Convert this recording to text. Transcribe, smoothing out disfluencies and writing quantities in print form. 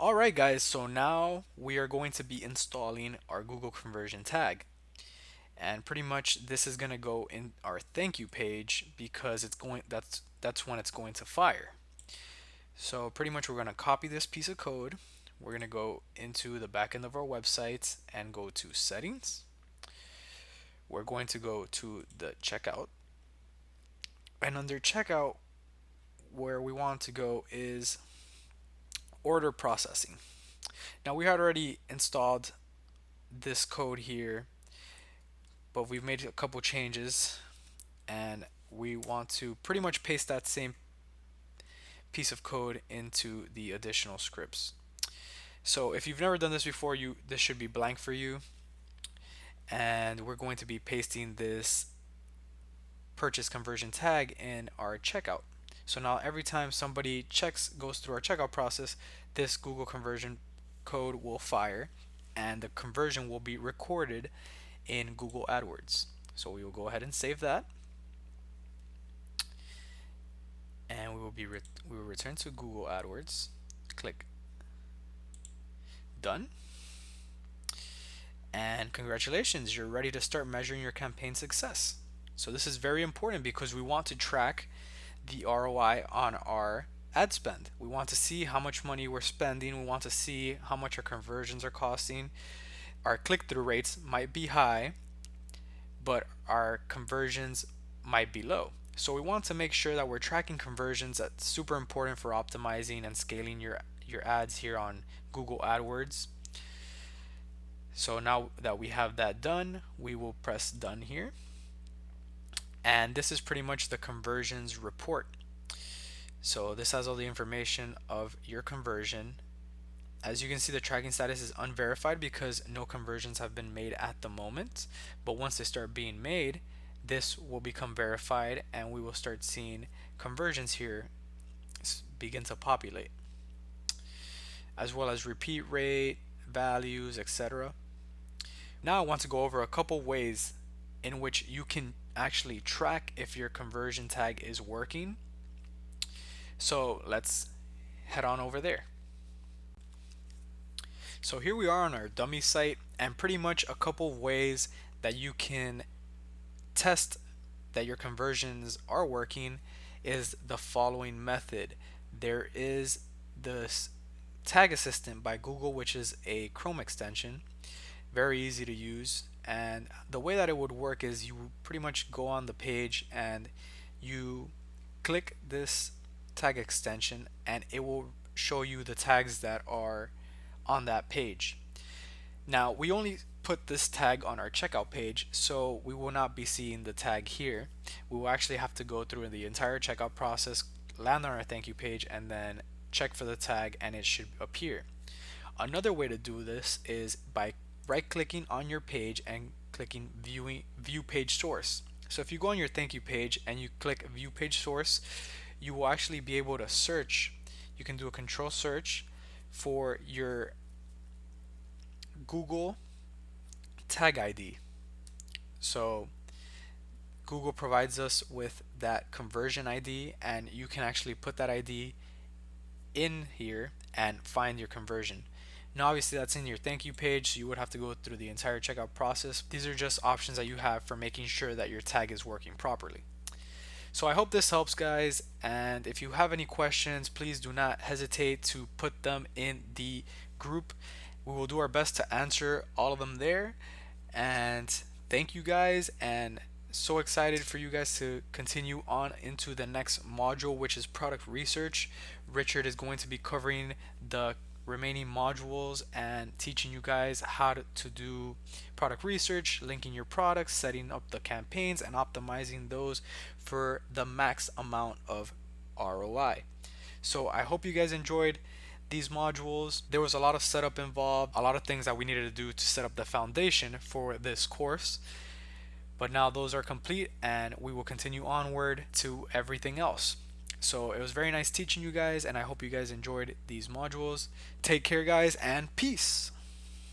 Alright guys, so now we are going to be installing our Google conversion tag. And pretty much this is going to go in our thank you page because that's when it's going to fire. So pretty much we're going to copy this piece of code. We're going to go into the back end of our website and go to settings. We're going to go to the checkout. And under checkout, where we want to go is order processing. Now we had already installed this code here, but we've made a couple changes and we want to pretty much paste that same piece of code into the additional scripts. So if you've never done this before, this should be blank for you, and we're going to be pasting this purchase conversion tag in our checkout. So now every time somebody goes through our checkout process, this Google conversion code will fire and the conversion will be recorded in Google Adwords. So we will go ahead and save that, and we will return to Google Adwords. Click done, and congratulations, you're ready to start measuring your campaign success. So this is very important because we want to track the ROI on our ad spend. We want to see how much money we're spending. We want to see how much our conversions are costing. Our click-through rates might be high, but our conversions might be low. So we want to make sure that we're tracking conversions. That's super important for optimizing and scaling your ads here on Google AdWords. So now that we have that done, we will press done here. And this is pretty much the conversions report. So this has all the information of your conversion. As you can see, the tracking status is unverified because no conversions have been made at the moment. But once they start being made, this will become verified and we will start seeing conversions here begin to populate, as well as repeat rate, values, etc. Now I want to go over a couple ways in which you can actually track if your conversion tag is working. So let's head on over there. So here we are on our dummy site, and pretty much a couple ways that you can test that your conversions are working is the following method. There is the Tag Assistant by Google, which is a Chrome extension, very easy to use. And the way that it would work is you pretty much go on the page and you click this tag extension and it will show you the tags that are on that page. Now we only put this tag on our checkout page, so we will not be seeing the tag here. We will actually have to go through the entire checkout process, land on our thank you page, and then check for the tag and it should appear. Another way to do this is by right clicking on your page and clicking view page source. So if you go on your thank you page and you click view page source, you will actually be able to search. You can do a control search for your Google tag ID. So Google provides us with that conversion ID, and you can actually put that ID in here and find your conversion. Now obviously that's in your thank you page, so you would have to go through the entire checkout process. These are just options that you have for making sure that your tag is working properly. So I hope this helps, guys, and if you have any questions, please do not hesitate to put them in the group. We will do our best to answer all of them there. And thank you guys, and so excited for you guys to continue on into the next module, which is product research. Richard is going to be covering the remaining modules and teaching you guys how to do product research, linking your products, setting up the campaigns, and optimizing those for the max amount of ROI. So I hope you guys enjoyed these modules. There was a lot of setup involved, a lot of things that we needed to do to set up the foundation for this course. But now those are complete and we will continue onward to everything else. So it was very nice teaching you guys, and I hope you guys enjoyed these modules. Take care, guys, and peace.